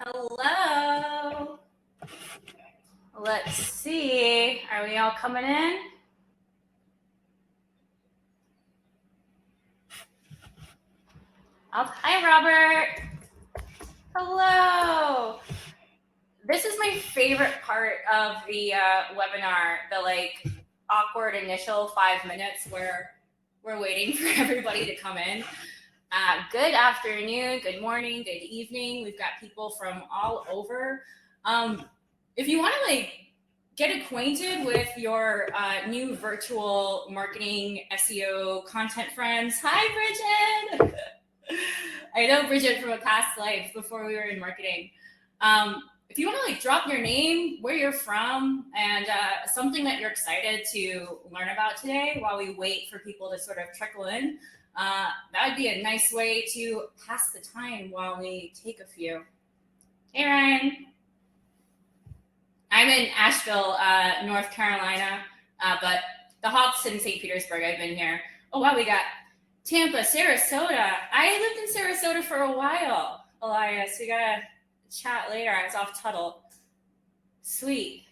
Hello. Let's see. Are we all coming in? Hi, Robert. Hello. This is my favorite part of the webinar, the awkward initial 5 minutes where we're waiting for everybody to come in. Good afternoon, good morning, good evening. We've got people from all over. If you want to get acquainted with your new virtual marketing SEO content friends, hi Bridget. I know Bridget from a past life before we were in marketing. If you want to drop your name, where you're from, and something that you're excited to learn about today while we wait for people to sort of trickle in, that would be a nice way to pass the time while we take a few. Hey, Ryan. I'm in Asheville, North Carolina, but the HOTH's in St. Petersburg. I've been here. Oh, wow, we got Tampa, Sarasota. I lived in Sarasota for a while, Elias. We got to chat later. I was off Tuttle. Sweet.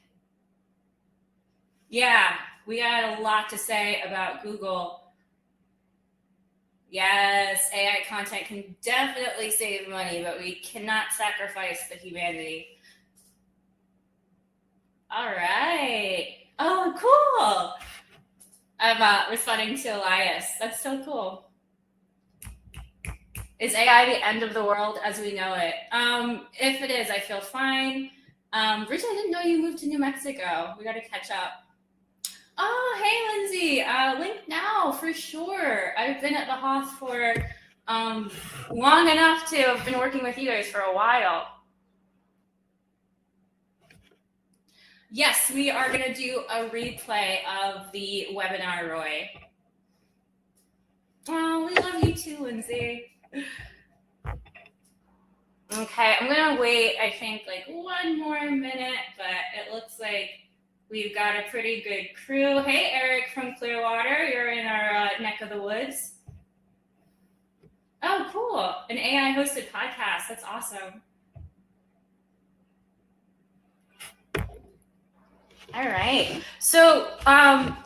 Yeah, we got a lot to say about Google. Yes, AI content can definitely save money, but we cannot sacrifice the humanity. All right. Oh, cool. I'm responding to Elias. That's so cool. Is AI the end of the world as we know it? If it is, I feel fine. Rich, I didn't know you moved to New Mexico. We got to catch up. Oh, hey, Lindsay. Link now for sure. I've been at the HOTH for long enough to have been working with you guys for a while. Yes, we are going to do a replay of the webinar, Roy. Oh, we love you too, Lindsay. Okay, I'm going to wait, I think, one more minute, but it looks like we've got a pretty good crew. Hey, Eric from Clearwater, you're in our neck of the woods. Oh, cool. An AI-hosted podcast. That's awesome. All right. So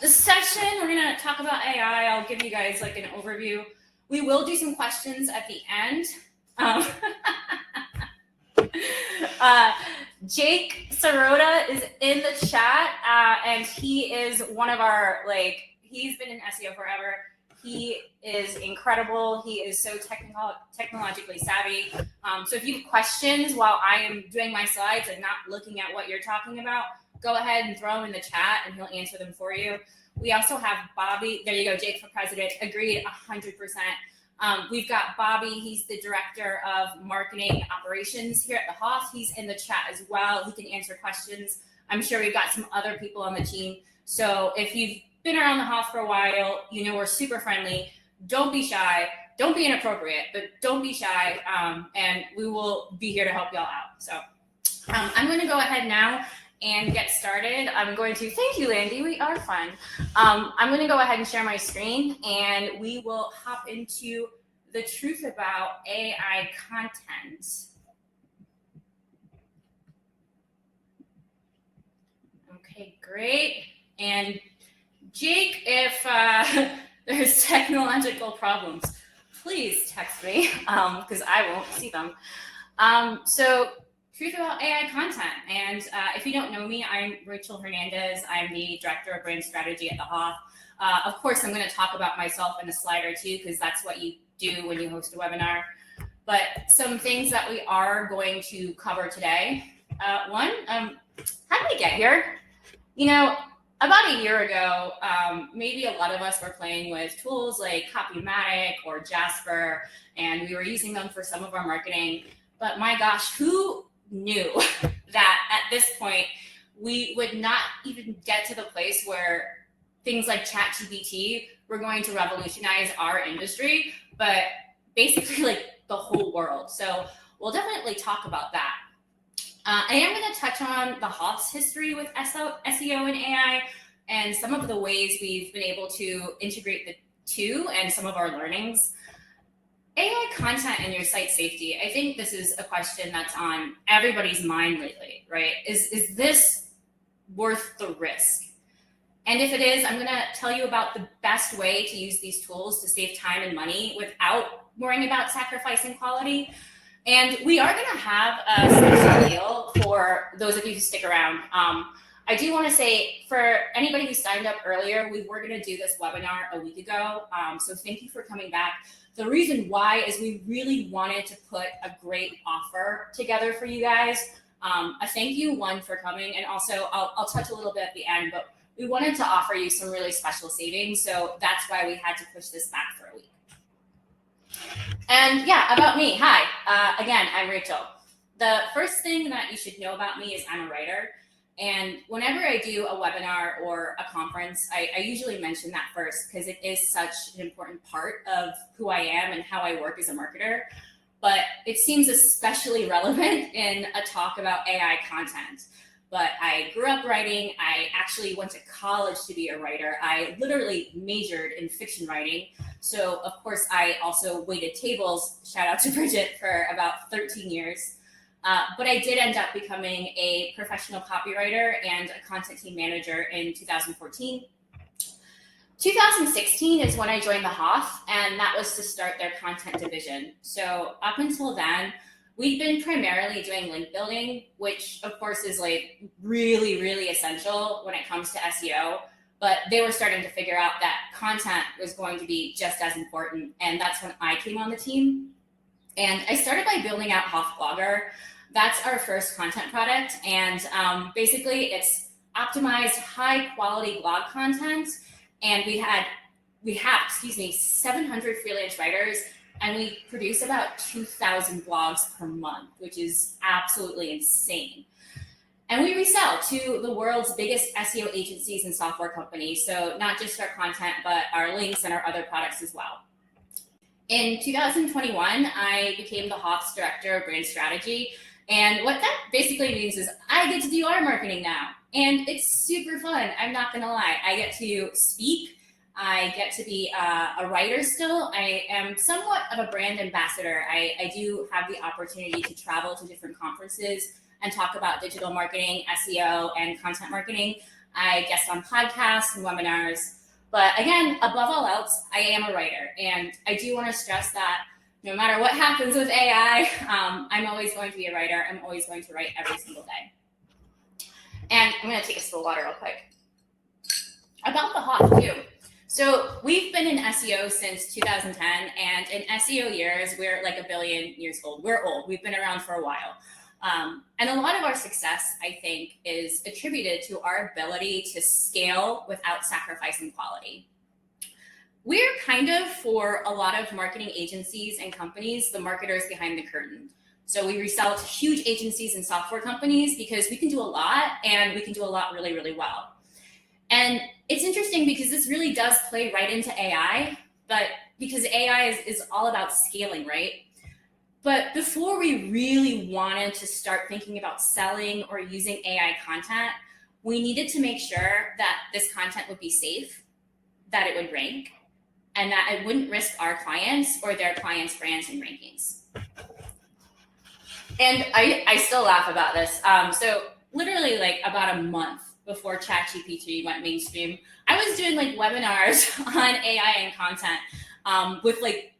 this session, we're going to talk about AI. I'll give you guys an overview. We will do some questions at the end. Jake Sirota is in the chat, and he is one of our, he's been in SEO forever. He is incredible. He is so technologically savvy. So if you have questions while I am doing my slides and not looking at what you're talking about, go ahead and throw them in the chat and he'll answer them for you. We also have Bobby. There you go, Jake for president. Agreed 100%. We've got Bobby. He's the director of marketing operations here at the HOTH. He's in the chat as well. He can answer questions. I'm sure we've got some other people on the team. So if you've been around the HOTH for a while, you know we're super friendly. Don't be shy. Don't be inappropriate, but don't be shy. And we will be here to help y'all out. So I'm going to go ahead now and get started. I'm going to, thank you, Landy, we are fun. I'm going to go ahead and share my screen and we will hop into the truth about AI content. Okay, great. And Jake, if there's technological problems, please text me because I won't see them. So truth about AI content. And if you don't know me, I'm Rachel Hernandez. I'm the Director of Brand Strategy at the HOTH. Of course, I'm going to talk about myself in a slide or two because that's what you do when you host a webinar. But some things that we are going to cover today. One, how did we get here? You know, about a year ago, maybe a lot of us were playing with tools like Copymatic or Jasper, and we were using them for some of our marketing. But my gosh, who knew that at this point we would not even get to the place where things like ChatGPT were going to revolutionize our industry, but basically the whole world. So we'll definitely talk about that. I am going to touch on the HOTH's history with SEO and AI and some of the ways we've been able to integrate the two and some of our learnings. AI content and your site safety, I think this is a question that's on everybody's mind lately, right? Is this worth the risk? And if it is, I'm gonna tell you about the best way to use these tools to save time and money without worrying about sacrificing quality. And we are gonna have a special deal for those of you who stick around. I do want to say, for anybody who signed up earlier, we were going to do this webinar a week ago. So thank you for coming back. The reason why is we really wanted to put a great offer together for you guys. A thank you, one, for coming, and also I'll touch a little bit at the end, but we wanted to offer you some really special savings. So that's why we had to push this back for a week. And yeah, about me. Hi, again, I'm Rachel. The first thing that you should know about me is I'm a writer. And whenever I do a webinar or a conference, I usually mention that first because it is such an important part of who I am and how I work as a marketer. But it seems especially relevant in a talk about AI content. But I grew up writing. I actually went to college to be a writer. I literally majored in fiction writing. So of course, I also waited tables, shout out to Bridget, for about 13 years. But I did end up becoming a professional copywriter and a content team manager in 2014. 2016 is when I joined the HOTH, and that was to start their content division. So up until then, we've been primarily doing link building, which of course is like really, really essential when it comes to SEO. But they were starting to figure out that content was going to be just as important. And that's when I came on the team. And I started by building out HOTH Blogger. That's our first content product. And basically it's optimized high quality blog content. And we have 700 freelance writers, and we produce about 2,000 blogs per month, which is absolutely insane. And we resell to the world's biggest SEO agencies and software companies. So not just our content, but our links and our other products as well. In 2021, I became the HOTH's Director of Brand Strategy. And what that basically means is I get to do our marketing now. And it's super fun. I'm not gonna lie. I get to speak. I get to be a writer still. I am somewhat of a brand ambassador. I do have the opportunity to travel to different conferences and talk about digital marketing, SEO, and content marketing. I guest on podcasts and webinars. But again, above all else, I am a writer. And I do want to stress that no matter what happens with AI, I'm always going to be a writer. I'm always going to write every single day. And I'm going to take a sip of water real quick. About the HOTH too. So we've been in SEO since 2010, and in SEO years, we're like 1 billion years old. We're old. We've been around for a while. And a lot of our success, I think, is attributed to our ability to scale without sacrificing quality. We're kind of, for a lot of marketing agencies and companies, the marketers behind the curtain. So we resell to huge agencies and software companies because we can do a lot, and we can do a lot really, really well. And it's interesting because this really does play right into AI, but because AI is all about scaling, right? But before we really wanted to start thinking about selling or using AI content, we needed to make sure that this content would be safe, that it would rank, and that it wouldn't risk our clients or their clients' brands and rankings. And I still laugh about this. So literally like about a month before ChatGPT went mainstream, I was doing like webinars on AI and content with like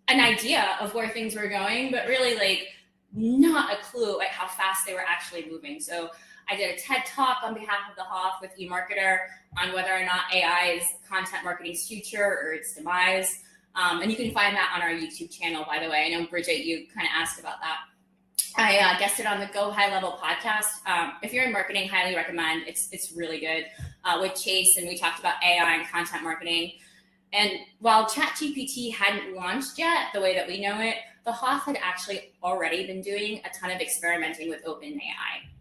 an idea of where things were going, but really like not a clue at how fast they were actually moving. So I did a TED talk on behalf of the HOTH with eMarketer on whether or not AI is content marketing's future or its demise. And you can find that on our YouTube channel, by the way. I know, Bridget, you kind of asked about that. I guested on the Go High Level podcast. If you're in marketing, highly recommend. It's really good with Chase, and we talked about AI and content marketing. And while ChatGPT hadn't launched yet the way that we know it, the HOTH had actually already been doing a ton of experimenting with OpenAI.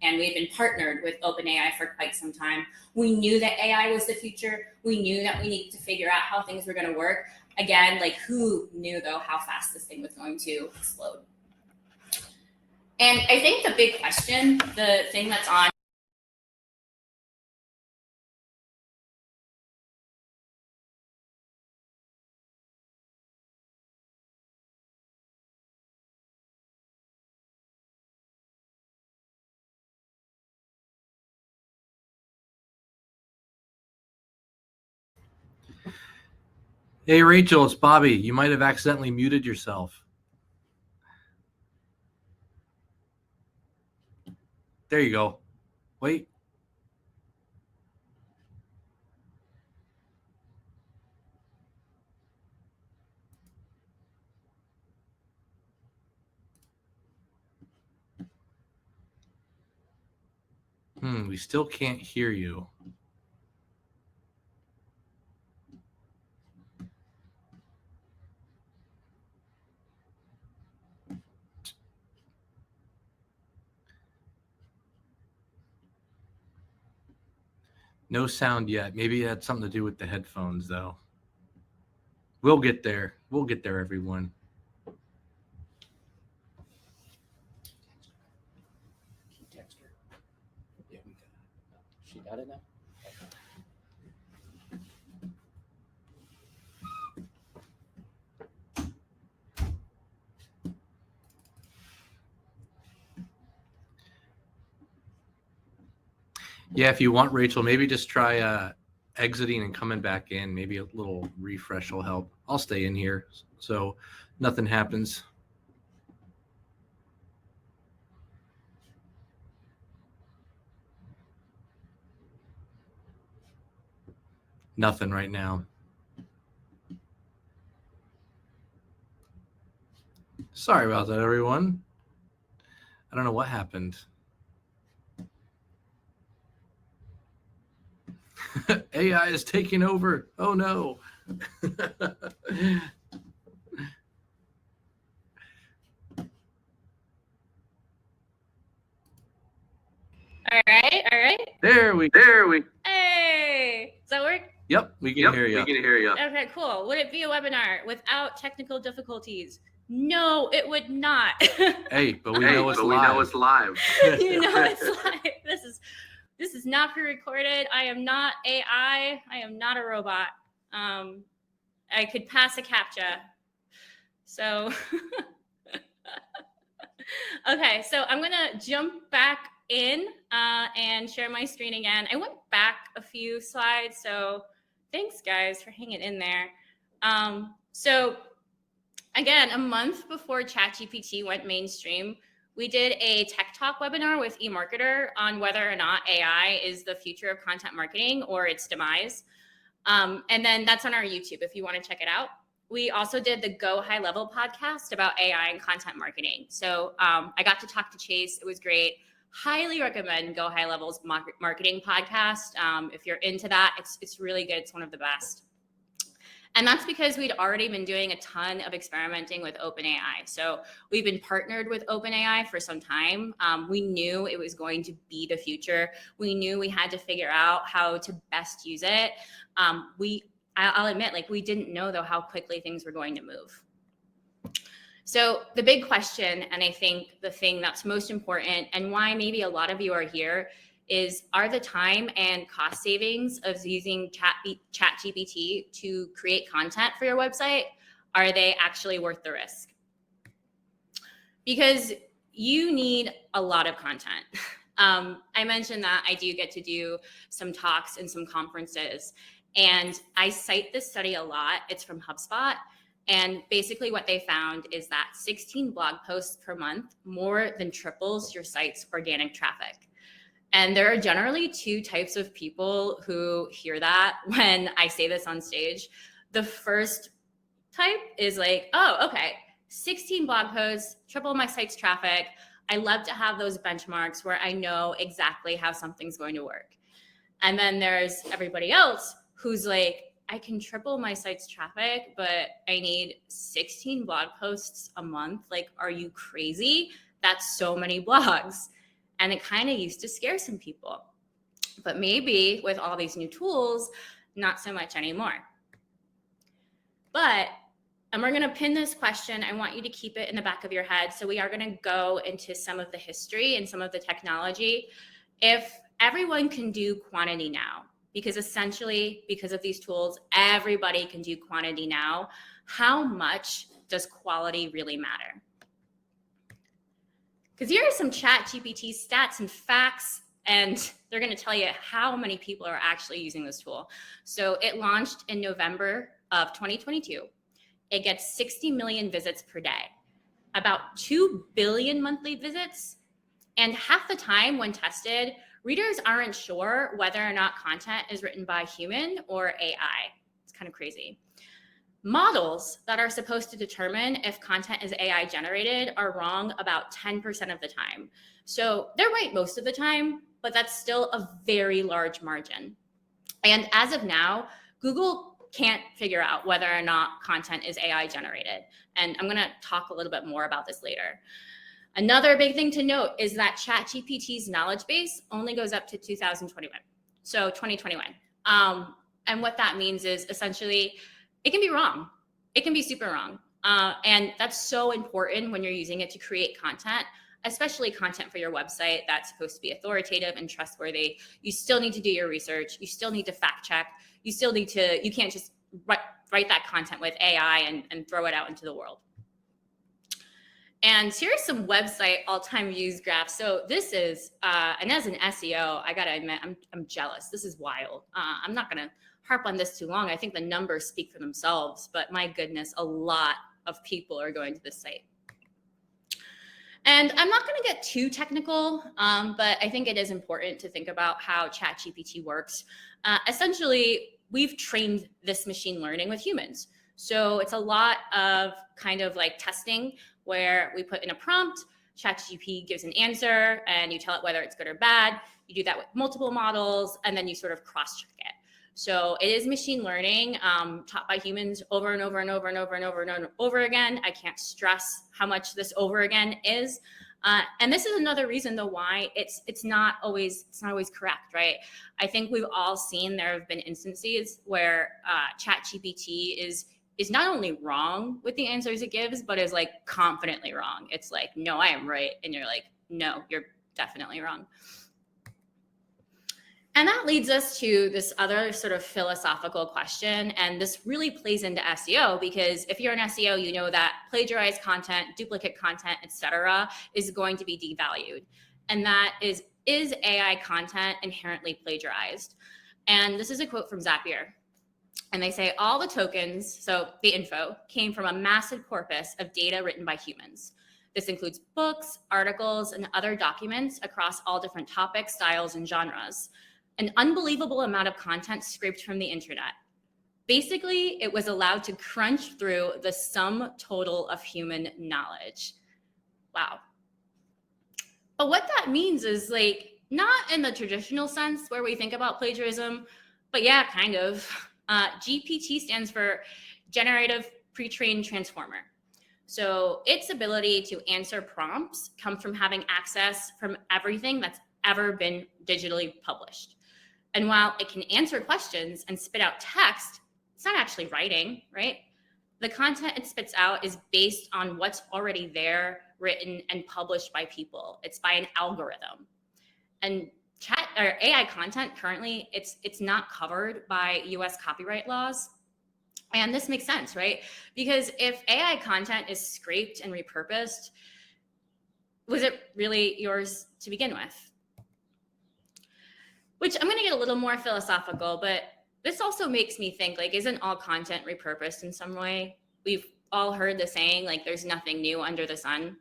And we've been partnered with OpenAI for quite some time. We knew that AI was the future. We knew that we needed to figure out how things were going to work. Again, like who knew, though, how fast this thing was going to explode? And I think the big question, the thing that's on Hey, Rachel, it's Bobby. You might have accidentally muted yourself. There you go. Wait. We still can't hear you. No sound yet. Maybe it had something to do with the headphones, though. We'll get there. We'll get there, everyone. Text her. Yeah, we got it. She got it now? Yeah, if you want, Rachel, maybe just try exiting and coming back in. Maybe a little refresh will help. I'll stay in here so nothing happens. Nothing right now. Sorry about that, everyone. I don't know what happened. AI is taking over. Oh, no. All right. There we. Hey, does that work? Yep, we can hear you. Okay, cool. Would it be a webinar without technical difficulties? No, it would not. Hey, but we know it's live. You know it's live. This is not pre-recorded. I am not AI. I am not a robot. I could pass a CAPTCHA. So, okay, so I'm gonna jump back in and share my screen again. I went back a few slides, so thanks guys for hanging in there. So again, a month before ChatGPT went mainstream, we did a Tech Talk webinar with eMarketer on whether or not AI is the future of content marketing or its demise. And then that's on our YouTube if you want to check it out. We also did the Go High Level podcast about AI and content marketing. So I got to talk to Chase. It was great. Highly recommend Go High Level's marketing podcast. If you're into that, it's really good. It's one of the best. And that's because we'd already been doing a ton of experimenting with OpenAI. So we've been partnered with OpenAI for some time. We knew it was going to be the future. We knew we had to figure out how to best use it. I'll admit, like, we didn't know though how quickly things were going to move. So the big question, and I think the thing that's most important and why maybe a lot of you are here, is are the time and cost savings of using ChatGPT to create content for your website, are they actually worth the risk? Because you need a lot of content. I mentioned that I do get to do some talks and some conferences, and I cite this study a lot. It's from HubSpot. And basically what they found is that 16 blog posts per month more than triples your site's organic traffic. And there are generally two types of people who hear that when I say this on stage. The first type is like, oh, okay, 16 blog posts, triple my site's traffic. I love to have those benchmarks where I know exactly how something's going to work. And then there's everybody else who's like, I can triple my site's traffic, but I need 16 blog posts a month. Like, are you crazy? That's so many blogs. And it kind of used to scare some people. But maybe with all these new tools, not so much anymore. And we're going to pin this question. I want you to keep it in the back of your head. So we are going to go into some of the history and some of the technology. If everyone can do quantity now, because essentially, because of these tools, everybody can do quantity now, how much does quality really matter? Because here are some ChatGPT stats and facts, and they're going to tell you how many people are actually using this tool. So it launched in November of 2022, it gets 60 million visits per day, about 2 billion monthly visits. And half the time when tested, readers aren't sure whether or not content is written by human or AI. It's kind of crazy. Models that are supposed to determine if content is AI generated are wrong about 10% of the time. So they're right most of the time, but that's still a very large margin. And as of now, Google can't figure out whether or not content is AI generated. And I'm gonna talk a little bit more about this later. Another big thing to note is that ChatGPT's knowledge base only goes up to 2021. So 2021. And what that means is essentially, it can be wrong. It can be super wrong. And that's so important when you're using it to create content, especially content for your website that's supposed to be authoritative and trustworthy. You still need to do your research. You still need to fact check. You still need to, you can't just write that content with AI and throw it out into the world. And here's some website all-time views graphs. So this is, and as an SEO, I gotta admit, I'm jealous. This is wild. I'm not gonna harp on this too long. I think the numbers speak for themselves, but my goodness, a lot of people are going to this site. And I'm not gonna get too technical, but I think it is important to think about how ChatGPT works. Essentially, we've trained this machine learning with humans. So it's a lot of kind of like testing where we put in a prompt, ChatGPT gives an answer, and you tell it whether it's good or bad. You do that with multiple models, and then you sort of cross-check it. So it is machine learning taught by humans over and over and over and over and over and over again. I can't stress how much this over again is. And this is another reason though why it's not always correct, right? I think we've all seen there have been instances where ChatGPT is not only wrong with the answers it gives, but is like confidently wrong. It's like, no, I am right. And you're like, no, you're definitely wrong. And that leads us to this other sort of philosophical question. And this really plays into SEO because if you're an SEO, you know that plagiarized content, duplicate content, etc., is going to be devalued. And that is AI content inherently plagiarized? And this is a quote from Zapier. And they say all the tokens, so the info, came from a massive corpus of data written by humans. This includes books, articles, and other documents across all different topics, styles, and genres. An unbelievable amount of content scraped from the internet. Basically, it was allowed to crunch through the sum total of human knowledge. Wow. But what that means is like, not in the traditional sense where we think about plagiarism, but yeah, kind of. GPT stands for Generative Pre-trained Transformer. So its ability to answer prompts comes from having access from everything that's ever been digitally published. And while it can answer questions and spit out text, it's not actually writing, right? The content it spits out is based on what's already there, written, and published by people. It's by an algorithm. And chat or AI content currently, it's not covered by US copyright laws. And this makes sense, right? Because if AI content is scraped and repurposed, was it really yours to begin with? Which I'm gonna get a little more philosophical, but this also makes me think, like, isn't all content repurposed in some way? We've all heard the saying, like, there's nothing new under the sun.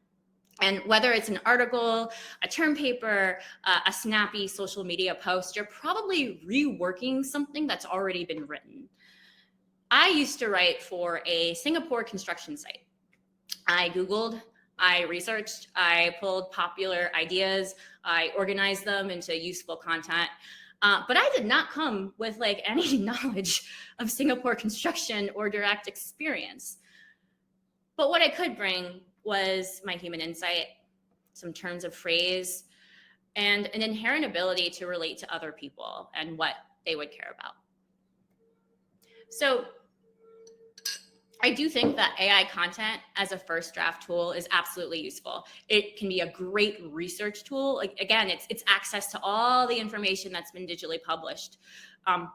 And whether it's an article, a term paper, a snappy social media post, you're probably reworking something that's already been written. I used to write for a Singapore construction site. I Googled, I researched, I pulled popular ideas, I organized them into useful content. But I did not come with like any knowledge of Singapore construction or direct experience. But what I could bring was my human insight, some turns of phrase, and an inherent ability to relate to other people and what they would care about. So I do think that AI content as a first draft tool is absolutely useful. It can be a great research tool. Like, again, it's access to all the information that's been digitally published.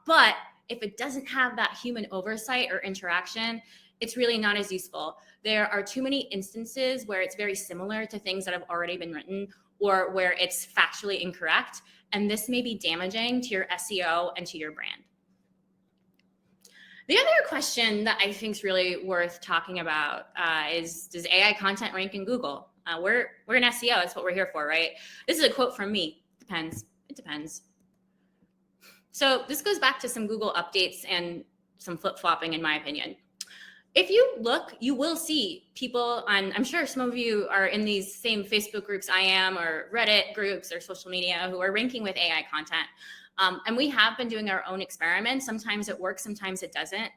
But if it doesn't have that human oversight or interaction, it's really not as useful. There are too many instances where it's very similar to things that have already been written or where it's factually incorrect. And this may be damaging to your SEO and to your brand. The other question that I think is really worth talking about is, does AI content rank in Google? We're in SEO. That's what we're here for, right? This is a quote from me. Depends. It depends. So this goes back to some Google updates and some flip-flopping, in my opinion. If you look, you will see people on, I'm sure some of you are in these same Facebook groups I am, or Reddit groups or social media, who are ranking with AI content. And we have been doing our own experiments. Sometimes it works, sometimes it doesn't.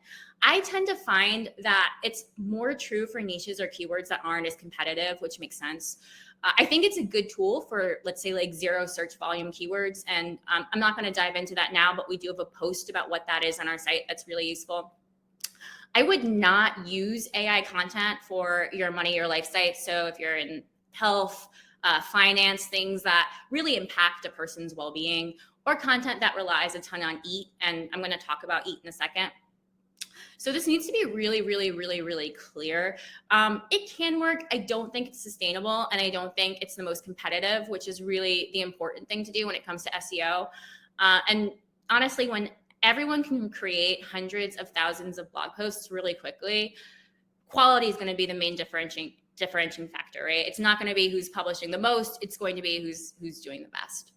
I tend to find that it's more true for niches or keywords that aren't as competitive, which makes sense. I think it's a good tool for, let's say, like zero search volume keywords. And I'm not going to dive into that now, but we do have a post about what that is on our site that's really useful. I would not use AI content for your money or life site. So if you're in health, finance, things that really impact a person's well-being, or content that relies a ton on EAT, and I'm going to talk about EAT in a second. So this needs to be really, really, really, really clear. It can work. I don't think it's sustainable, and I don't think it's the most competitive, which is really the important thing to do when it comes to SEO. And honestly, when everyone can create hundreds of thousands of blog posts really quickly, quality is going to be the main differentiating factor, right? It's not going to be who's publishing the most. It's going to be who's doing the best.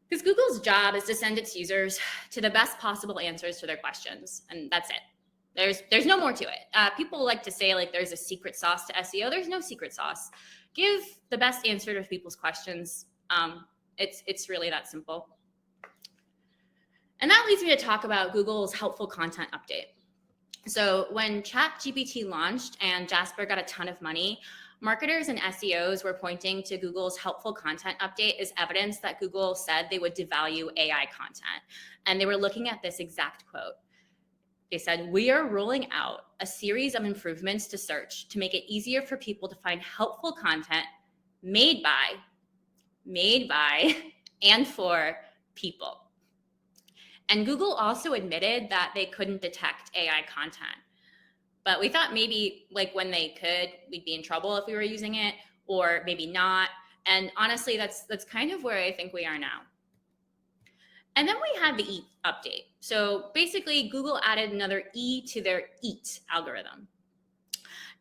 Because Google's job is to send its users to the best possible answers to their questions, and that's it. There's no more to it. People like to say like there's a secret sauce to SEO. There's no secret sauce. Give the best answer to people's questions. It's really that simple. And that leads me to talk about Google's helpful content update. So when ChatGPT launched and Jasper got a ton of money, marketers and SEOs were pointing to Google's helpful content update as evidence that Google said they would devalue AI content. And they were looking at this exact quote. They said, "We are rolling out a series of improvements to search to make it easier for people to find helpful content made by, and for people." And Google also admitted that they couldn't detect AI content. But we thought maybe like when they could, we'd be in trouble if we were using it, or maybe not. And honestly, that's kind of where I think we are now. And then we had the EAT update. So basically, Google added another E to their EAT algorithm.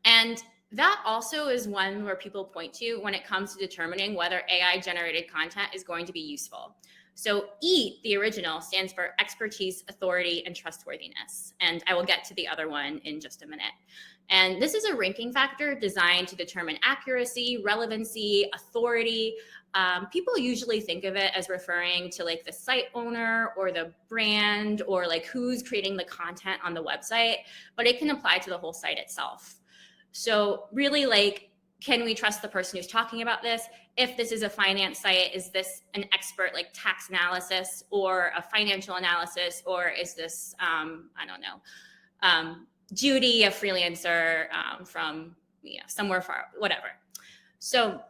And that also is one where people point to when it comes to determining whether AI-generated content is going to be useful. So EAT, the original, stands for expertise, authority, and trustworthiness. And I will get to the other one in just a minute. And this is a ranking factor designed to determine accuracy, relevancy, authority. People usually think of it as referring to like the site owner or the brand or like who's creating the content on the website, but it can apply to the whole site itself. So really, like, can we trust the person who's talking about this? If this is a finance site, is this an expert like tax analysis or a financial analysis? Or is this, I don't know, Judy, a freelancer from somewhere far, whatever. So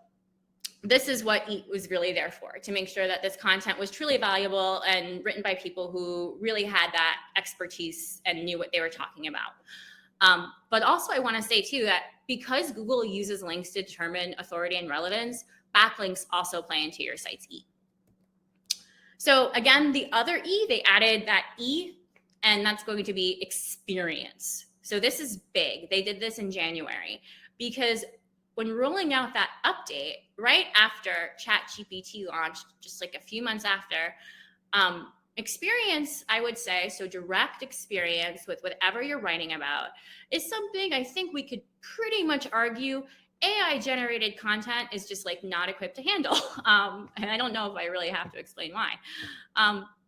this is what EAT was really there for, to make sure that this content was truly valuable and written by people who really had that expertise and knew what they were talking about. But also I want to say too that because Google uses links to determine authority and relevance, backlinks also play into your site's E. So again, the other E, they added that E, and that's going to be experience. So this is big. They did this in January because when rolling out that update, right after ChatGPT launched, just like a few months after, experience, I would say, so direct experience with whatever you're writing about is something I think we could pretty much argue AI generated content is just like not equipped to handle. And I don't know if I really have to explain why.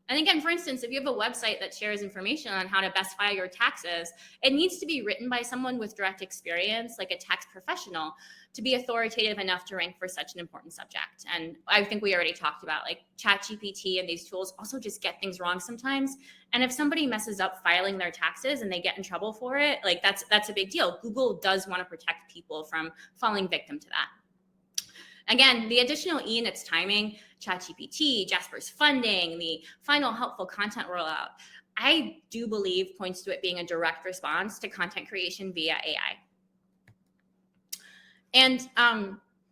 And again, for instance, if you have a website that shares information on how to best file your taxes, it needs to be written by someone with direct experience, like a tax professional, to be authoritative enough to rank for such an important subject. And I think we already talked about like ChatGPT and these tools also just get things wrong sometimes. And if somebody messes up filing their taxes and they get in trouble for it, like that's a big deal. Google does want to protect people from falling victim to that. Again, the additional E in its timing, ChatGPT, Jasper's funding, the final helpful content rollout, I do believe points to it being a direct response to content creation via AI. And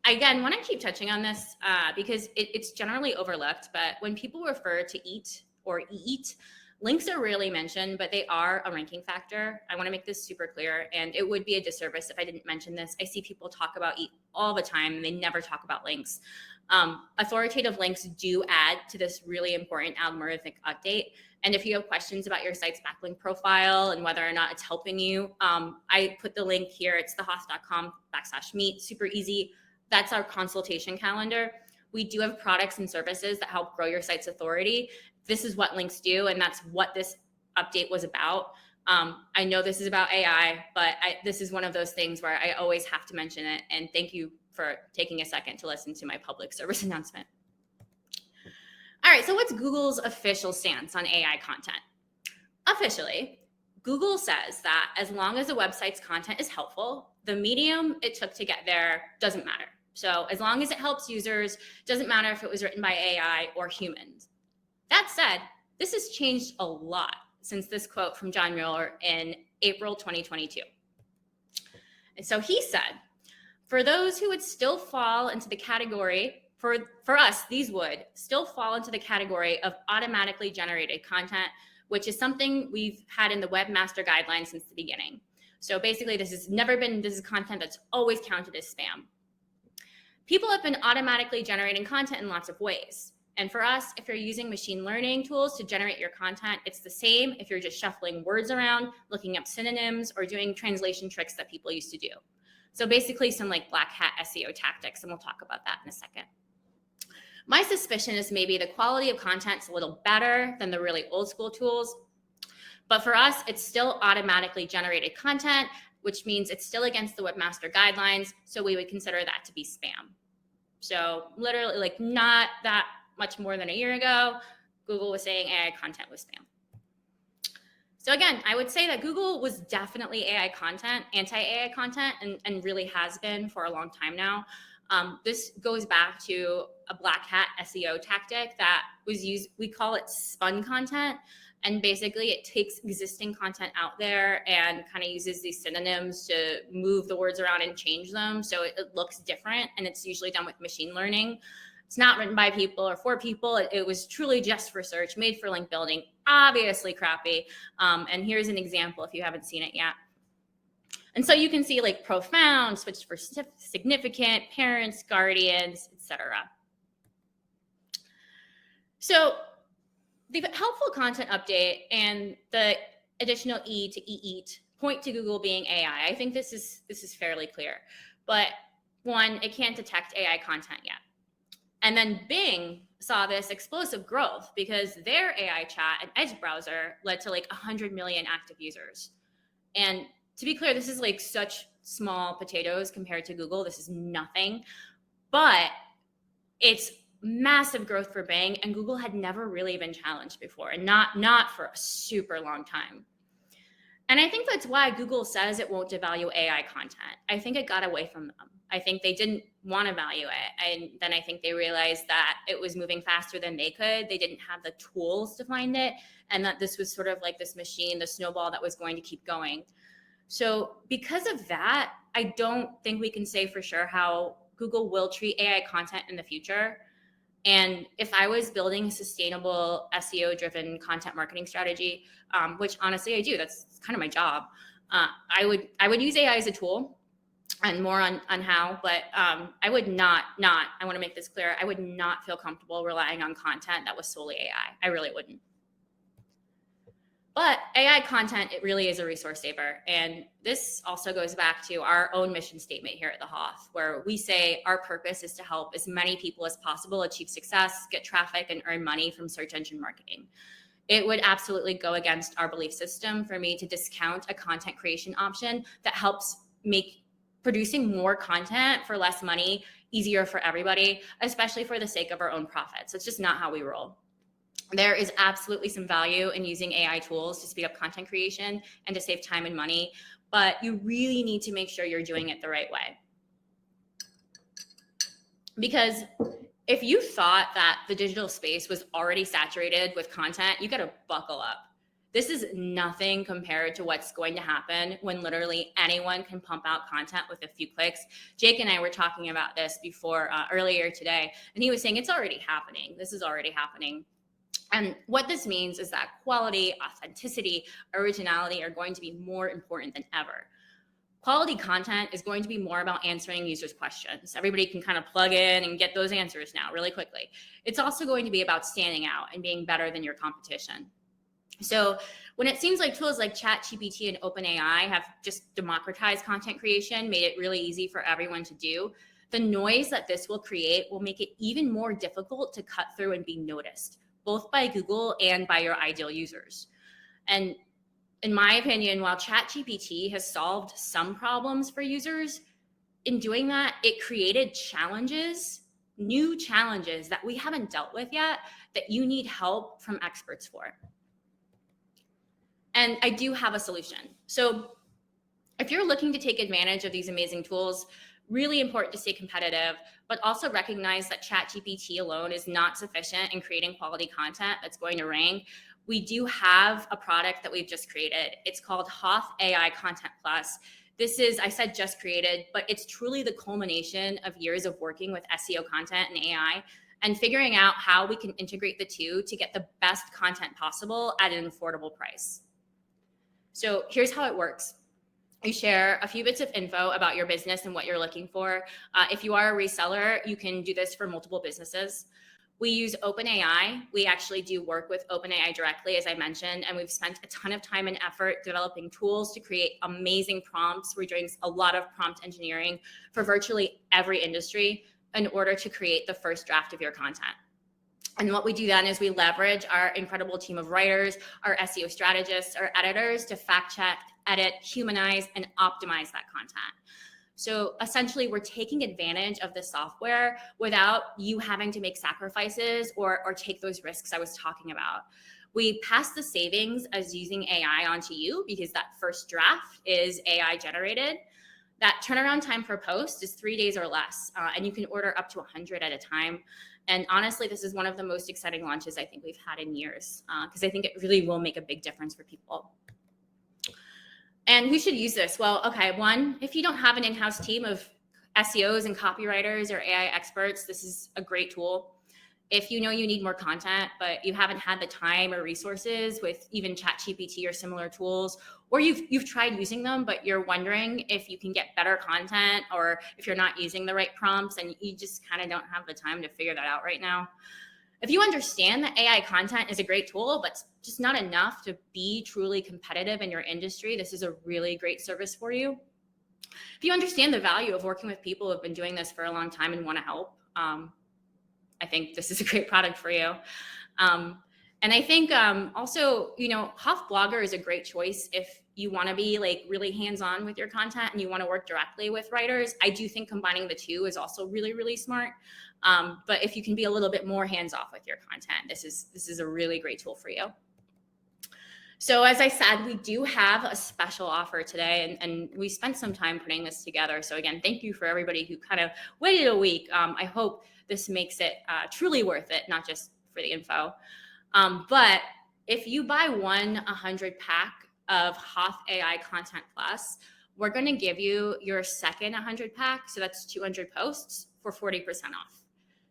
again, I want to keep touching on this because it's generally overlooked, but when people refer to EAT or EAT, Links are rarely mentioned, but they are a ranking factor. I want to make this super clear, and it would be a disservice if I didn't mention this. I see people talk about EAT all the time, and they never talk about links. Authoritative links do add to this really important algorithmic update. And if you have questions about your site's backlink profile and whether or not it's helping you, I put the link here. It's thehoth.com/meet, super easy. That's our consultation calendar. We do have products and services that help grow your site's authority. This is what links do, and that's what this update was about. I know this is about AI, but this is one of those things where I always have to mention it, and thank you for taking a second to listen to my public service announcement. All right, so what's Google's official stance on AI content? Officially, Google says that as long as a website's content is helpful, the medium it took to get there doesn't matter. So as long as it helps users, doesn't matter if it was written by AI or humans. That said, this has changed a lot since this quote from John Mueller in April 2022. And so he said, for those who would still fall into the category, for us, these would still fall into the category of automatically generated content, which is something we've had in the Webmaster Guidelines since the beginning. So basically, this is content that's always counted as spam. People have been automatically generating content in lots of ways. And for us, if you're using machine learning tools to generate your content, it's the same if you're just shuffling words around, looking up synonyms, or doing translation tricks that people used to do. So basically some like black hat SEO tactics, and we'll talk about that in a second. My suspicion is maybe the quality of content's a little better than the really old school tools. But for us, it's still automatically generated content, which means it's still against the Webmaster Guidelines. So we would consider that to be spam. So literally like not that much more than a year ago, Google was saying AI content was spam. So again, I would say that Google was definitely AI content, anti-AI content, and really has been for a long time now. This goes back to a black hat SEO tactic that was used, we call it spun content. And basically it takes existing content out there and kind of uses these synonyms to move the words around and change them so it looks different. And it's usually done with machine learning. It's not written by people or for people. It was truly just for search, made for link building, obviously crappy. And here's an example if you haven't seen it yet. And so you can see like profound, switched for significant, parents, guardians, etc. So the helpful content update and the additional E to EAT point to Google being AI. I think this is fairly clear. But one, it can't detect AI content yet. And then Bing saw this explosive growth because their AI chat and Edge browser led to like 100 million active users. And to be clear, this is like such small potatoes compared to Google. This is nothing, but it's massive growth for Bing, and Google had never really been challenged before, and not for a super long time. And I think that's why Google says it won't devalue AI content. I think it got away from them. I think they didn't want to value it. And then I think they realized that it was moving faster than they could. They didn't have the tools to find it. And that this was sort of like this machine, the snowball that was going to keep going. So because of that, I don't think we can say for sure how Google will treat AI content in the future. And if I was building a sustainable SEO-driven content marketing strategy, which honestly I do, that's kind of my job, I would use AI as a tool, and more on how, but I would not, I want to make this clear, I would not feel comfortable relying on content that was solely AI. I really wouldn't. But AI content, it really is a resource saver. And this also goes back to our own mission statement here at the HOTH, where we say our purpose is to help as many people as possible achieve success, get traffic, and earn money from search engine marketing. It would absolutely go against our belief system for me to discount a content creation option that helps make producing more content for less money easier for everybody, especially for the sake of our own profits. It's just not how we roll. There is absolutely some value in using AI tools to speed up content creation and to save time and money, but you really need to make sure you're doing it the right way. Because if you thought that the digital space was already saturated with content, you got to buckle up. This is nothing compared to what's going to happen when literally anyone can pump out content with a few clicks. Jake and I were talking about this before earlier today, and he was saying it's already happening. This is already happening. And what this means is that quality, authenticity, originality are going to be more important than ever. Quality content is going to be more about answering users' questions. Everybody can kind of plug in and get those answers now really quickly. It's also going to be about standing out and being better than your competition. So when it seems like tools like ChatGPT and OpenAI have just democratized content creation, made it really easy for everyone to do, the noise that this will create will make it even more difficult to cut through and be noticed, both by Google and by your ideal users. And in my opinion, while ChatGPT has solved some problems for users, in doing that, it created challenges, new challenges that we haven't dealt with yet that you need help from experts for. And I do have a solution. So if you're looking to take advantage of these amazing tools, really important to stay competitive, but also recognize that ChatGPT alone is not sufficient in creating quality content that's going to rank. We do have a product that we've just created. It's called HOTH AI Content Plus. This is, I said just created, but it's truly the culmination of years of working with SEO content and AI and figuring out how we can integrate the two to get the best content possible at an affordable price. So here's how it works. You share a few bits of info about your business and what you're looking for. If you are a reseller, you can do this for multiple businesses. We use OpenAI. We actually do work with OpenAI directly, as I mentioned, and we've spent a ton of time and effort developing tools to create amazing prompts. We're doing a lot of prompt engineering for virtually every industry in order to create the first draft of your content. And what we do then is we leverage our incredible team of writers, our SEO strategists, our editors to fact check, edit, humanize, and optimize that content. So essentially, we're taking advantage of the software without you having to make sacrifices or take those risks I was talking about. We pass the savings as using AI onto you because that first draft is AI generated. That turnaround time for post is 3 days or less, and you can order up to 100 at a time. And honestly, this is one of the most exciting launches I think we've had in years because I think it really will make a big difference for people. And who should use this? Well, okay, one, if you don't have an in-house team of SEOs and copywriters or AI experts, this is a great tool. If you know you need more content, but you haven't had the time or resources with even ChatGPT or similar tools, or you've tried using them, but you're wondering if you can get better content or if you're not using the right prompts and you just kind of don't have the time to figure that out right now. If you understand that AI content is a great tool, but just not enough to be truly competitive in your industry, this is a really great service for you. If you understand the value of working with people who have been doing this for a long time and want to help, I think this is a great product for you. And I think also, HOTH Blogger is a great choice if you want to be like really hands-on with your content and you want to work directly with writers. I do think combining the two is also really, really smart. But if you can be a little bit more hands-off with your content, this is a really great tool for you. So as I said, we do have a special offer today, and we spent some time putting this together. So again, thank you for everybody who kind of waited a week. I hope this makes it truly worth it, not just for the info. But if you buy 100 pack of HOTH AI Content Plus, we're going to give you your second 100 pack. So that's 200 posts for 40% off.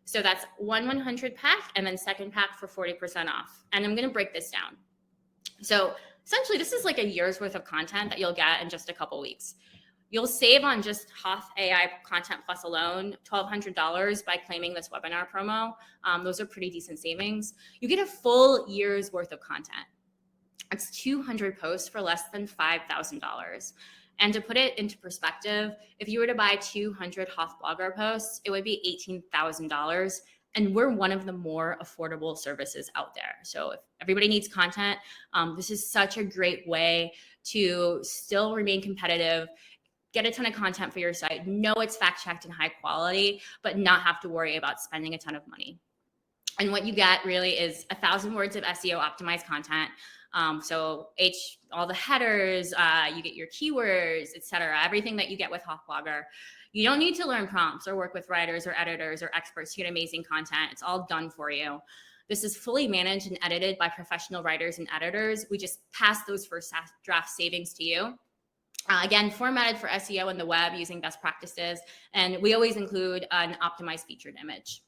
So that's 100 pack and then second pack for 40% off. And I'm going to break this down. So essentially, this is like a year's worth of content that you'll get in just a couple weeks. You'll save on just HOTH AI Content Plus alone $1,200 by claiming this webinar promo. Those are pretty decent savings. You get a full year's worth of content. It's 200 posts for less than $5,000. And to put it into perspective, if you were to buy 200 HOTH Blogger posts, it would be $18,000. And we're one of the more affordable services out there. So if everybody needs content, this is such a great way to still remain competitive, get a ton of content for your site, know it's fact-checked and high quality, but not have to worry about spending a ton of money. And what you get really is 1,000 words of SEO optimized content. So all the headers, you get your keywords, etc. Everything that you get with HOTH Blogger. You don't need to learn prompts or work with writers or editors or experts to get amazing content. It's all done for you. This is fully managed and edited by professional writers and editors. We just pass those first draft savings to you. Again, formatted for SEO and the web using best practices. And we always include an optimized featured image.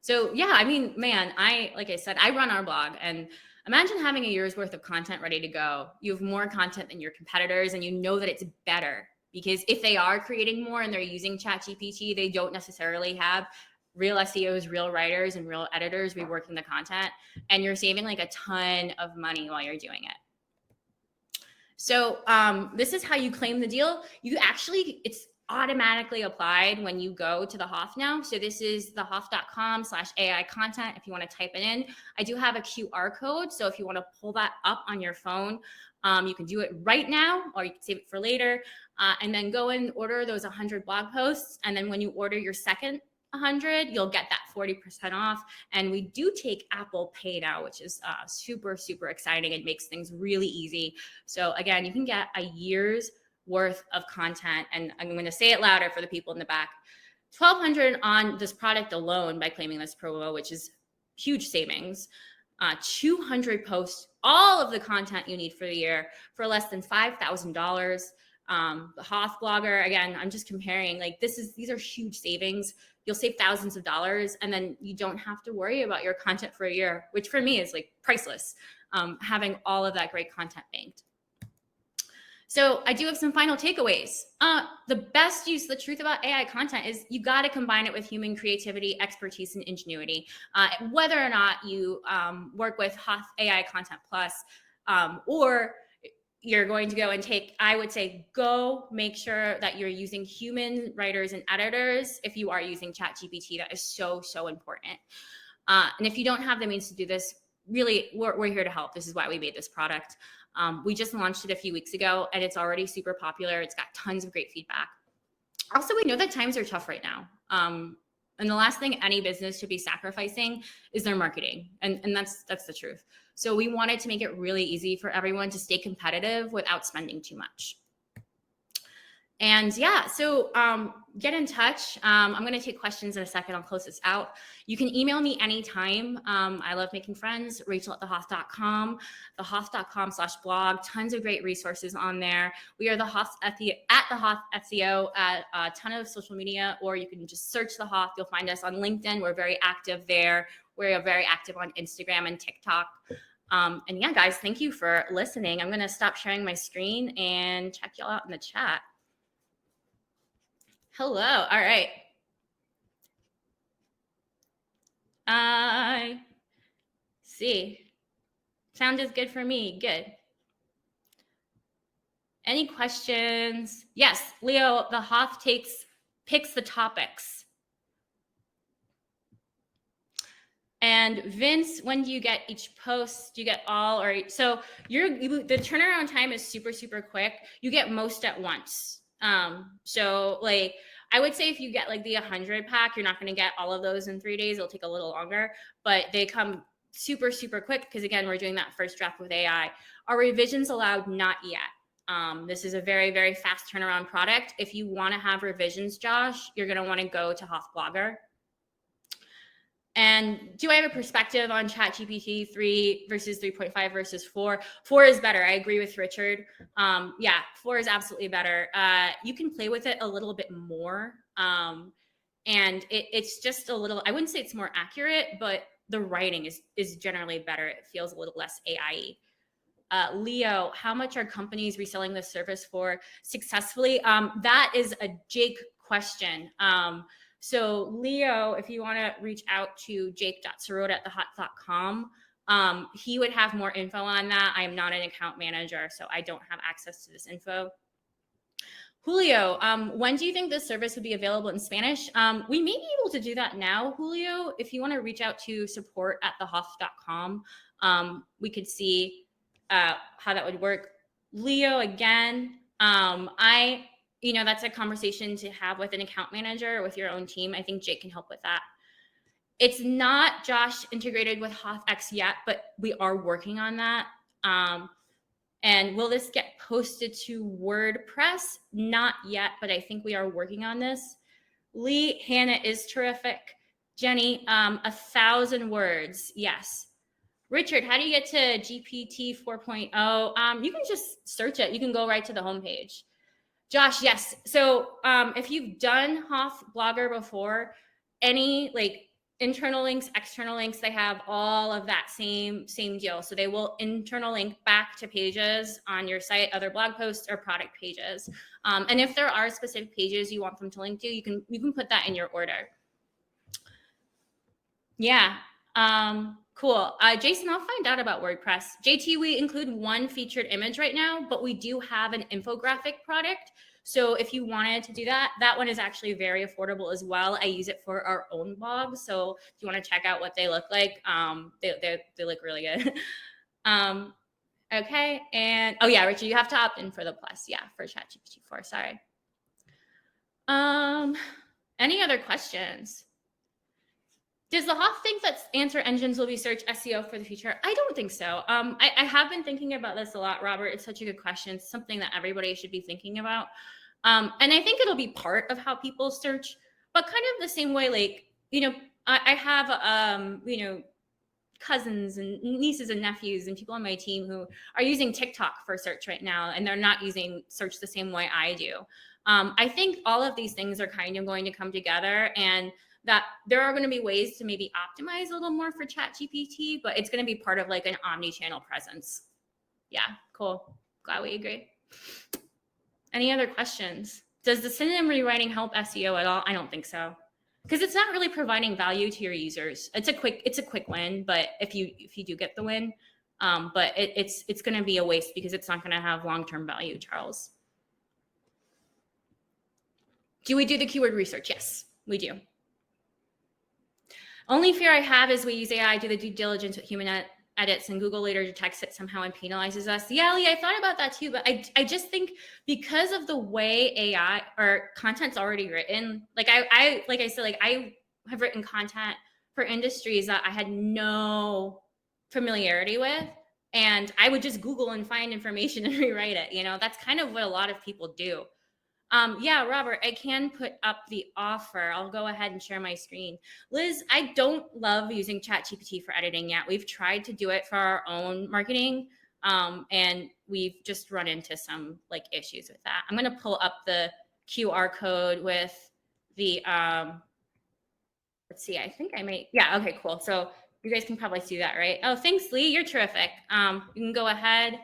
So yeah, I mean, man, like I said, I run our blog, and imagine having a year's worth of content ready to go. You have more content than your competitors, and you know that it's better because if they are creating more and they're using ChatGPT, they don't necessarily have real SEOs, real writers, and real editors reworking the content, and you're saving like a ton of money while you're doing it. So this is how you claim the deal. You actually, it's automatically applied when you go to the Hoth now. So this is the hoth.com/AI content. If you want to type it in, I do have a QR code. So if you want to pull that up on your phone, you can do it right now, or you can save it for later, and then go and order those 100 blog posts. And then when you order your second 100, you'll get that 40% off. And we do take Apple Pay now, which is super, super exciting. It makes things really easy. So again, you can get a year's worth of content. And I'm going to say it louder for the people in the back. $1,200 on this product alone by claiming this promo, which is huge savings. 200 posts, all of the content you need for the year for less than $5,000. The Hoth blogger, again, I'm just comparing, like these are huge savings. You'll save thousands of dollars, and then you don't have to worry about your content for a year, which for me is like priceless, having all of that great content banked. So I do have some final takeaways. The best use, the truth about AI content is you got to combine it with human creativity, expertise, and ingenuity. Whether or not you work with Hoth AI Content Plus, or you're going to go and take, I would say, go make sure that you're using human writers and editors. If you are using ChatGPT, that is so, so important. And if you don't have the means to do this, really, we're here to help. This is why we made this product. We just launched it a few weeks ago, and it's already super popular. It's got tons of great feedback. Also, we know that times are tough right now. And the last thing any business should be sacrificing is their marketing. And that's the truth. So we wanted to make it really easy for everyone to stay competitive without spending too much. And yeah, so get in touch. I'm going to take questions in a second. I'll close this out. You can email me anytime. I love making friends. Rachel@thehoth.com, thehoth.com/blog. Tons of great resources on there. We are the Hoth at the Hoth SEO at a ton of social media, or you can just search the Hoth. You'll find us on LinkedIn. We're very active there. We're very active on Instagram and TikTok. And yeah, guys, thank you for listening. I'm going to stop sharing my screen and check y'all out in the chat. Hello. All right. I see. Sound is good for me. Good. Any questions? Yes, Leo, the Hoth picks the topics. And Vince, when do you get each post? Do you get all, or so the turnaround time is super, super quick. You get most at once. So like, I would say if you get like the 100 pack, you're not going to get all of those in 3 days. It'll take a little longer, but they come super, super quick. Because again, we're doing that first draft with AI. Are revisions allowed? Not yet. This is a very, very fast turnaround product. If you want to have revisions, Josh, you're going to want to go to Hoth Blogger. And do I have a perspective on ChatGPT 3 versus 3.5 versus 4? 4 is better. I agree with Richard. Yeah, 4 is absolutely better. You can play with it a little bit more. And it's just a little, I wouldn't say it's more accurate, but the writing is generally better. It feels a little less AI-y. Leo, how much are companies reselling this service for successfully? That is a Jake question. So Leo, if you want to reach out to jake.sirota@thehoth.com, he would have more info on that. I am not an account manager, so I don't have access to this info. Julio, when do you think this service would be available in Spanish? We may be able to do that now, Julio. If you want to reach out to support@thehoth.com, we could see how that would work. Leo, again, that's a conversation to have with an account manager or with your own team. I think Jake can help with that. It's not, Josh, integrated with HOTH yet, but we are working on that. And will this get posted to WordPress? Not yet, but I think we are working on this. Lee, Hannah is terrific. Jenny, 1,000 words. Yes. Richard, how do you get to GPT 4.0? You can just search it. You can go right to the homepage. Josh, yes. So if you've done Hoth Blogger before, any internal links, external links, they have all of that same deal. So they will internal link back to pages on your site, other blog posts or product pages. And if there are specific pages you want them to link to, you can put that in your order. Yeah. Cool. Jason, I'll find out about WordPress. JT, we include one featured image right now, but we do have an infographic product. So if you wanted to do that, that one is actually very affordable as well. I use it for our own blog. So if you want to check out what they look like, they look really good. Okay. And oh yeah, Richard, you have to opt in for the plus. Yeah, for ChatGPT 4. Sorry. Any other questions? Does the HOTH think that answer engines will be search SEO for the future? I don't think so. I have been thinking about this a lot, Robert. It's such a good question. It's something that everybody should be thinking about. And I think it'll be part of how people search, but kind of the same way, like, you know, I have, you know, cousins and nieces and nephews and people on my team who are using TikTok for search right now, and they're not using search the same way I do. I think all of these things are kind of going to come together, and that there are going to be ways to maybe optimize a little more for ChatGPT, but it's going to be part of like an omni-channel presence. Yeah, cool. Glad we agree. Any other questions? Does the synonym rewriting help SEO at all? I don't think so, because it's not really providing value to your users. It's a quick win, but if you do get the win, but it's going to be a waste because it's not going to have long-term value. Charles, do we do the keyword research? Yes, we do. Only fear I have is we use AI, do the due diligence with human edits, and Google later detects it somehow and penalizes us. Yeah, Lee, I thought about that too, but I just think because of the way AI or content's already written, like I said, like I have written content for industries that I had no familiarity with, and I would just Google and find information and rewrite it. You know, that's kind of what a lot of people do. Yeah, Robert, I can put up the offer. I'll go ahead and share my screen. Liz, I don't love using ChatGPT for editing yet. We've tried to do it for our own marketing, and we've just run into some like issues with that. I'm going to pull up the QR code with the, let's see, I think I may, yeah, okay, cool. So you guys can probably see that, right? Oh, thanks, Lee. You're terrific. You can go ahead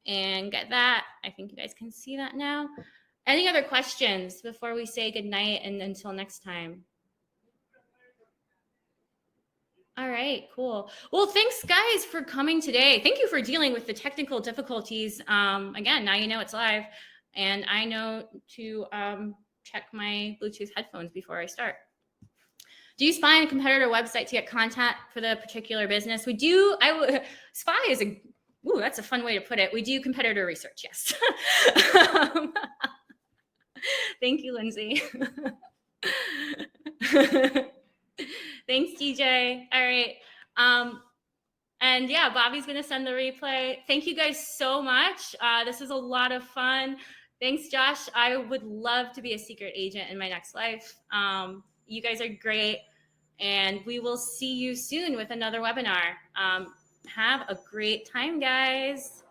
and get that. I think you guys can see that now. Any other questions before we say goodnight and until next time? All right, cool. Well, thanks guys for coming today. Thank you for dealing with the technical difficulties. Again, now you know it's live, and I know to check my Bluetooth headphones before I start. Do you spy on a competitor website to get content for the particular business? We do. Spy is a, ooh, that's a fun way to put it. We do competitor research, yes. Thank you, Lindsay. Thanks, DJ. All right. And yeah, Bobby's going to send the replay. Thank you guys so much. This is a lot of fun. Thanks, Josh. I would love to be a secret agent in my next life. You guys are great. And we will see you soon with another webinar. Have a great time, guys.